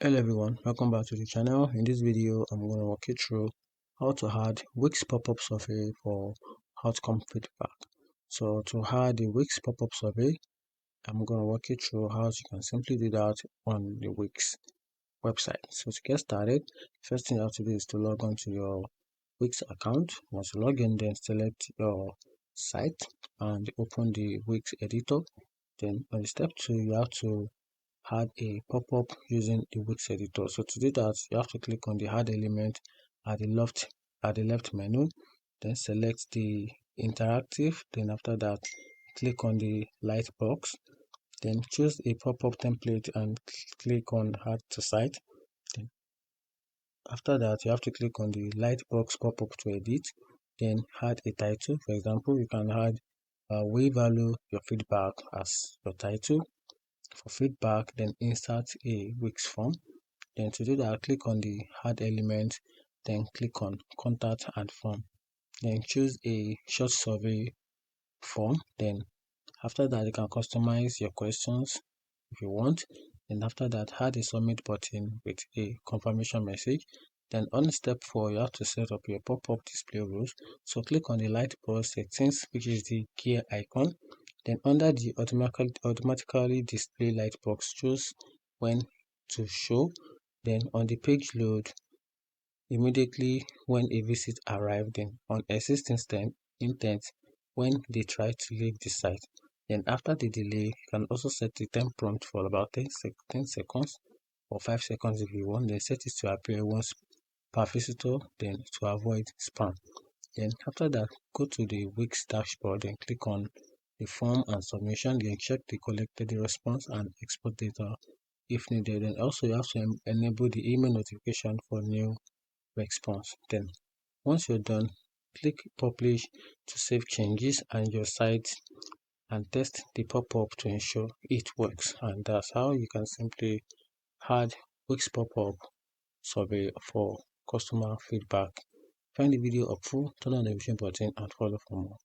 Hello everyone, welcome back to the channel. In this video, I'm going to walk you through how to add Wix pop-up survey for outcome feedback. So to add the Wix pop-up survey, I'm going to walk you through how you can simply do that on the Wix website. So to get started, first thing you have to do is to log on to your Wix account. Once you log in, then select your site and open the Wix editor. Then on step 2, you have to add a pop-up using the Wix editor. So to do that, you have to click on the add element at the left menu, then select the interactive. Then after that, click on the light box, then choose a pop-up template and click on add to site. Then after that, you have to click on the light box pop-up to edit, then add a title. For example, you can add we value your feedback as your title. For feedback, then insert a Wix form. Then to do that, click on the add element, then click on contact and form. Then choose a short survey form. Then after that, you can customize your questions if you want. Then after that, add a submit button with a confirmation message. Then on step 4, you have to set up your pop-up display rules. So click on the light box settings, which is the gear icon. Then under the automatically display light box, choose when to show. Then on the page load, immediately when a visit arrived. Then on existing intent, when they try to leave the site. Then after the delay, you can also set the time prompt for about 10 seconds or 5 seconds if you want. Then set it to appear once per visitor, then to avoid spam. Then after that, go to the Wix dashboard and click on the form and submission. Then check the collected response and export data if needed. And also you have to enable the email notification for new response. Then once you're done, click publish to save changes and your site and test the pop-up to ensure it works. And that's how you can simply add Wix pop-up survey for customer feedback. Find the video helpful, turn on the notification button and follow for more.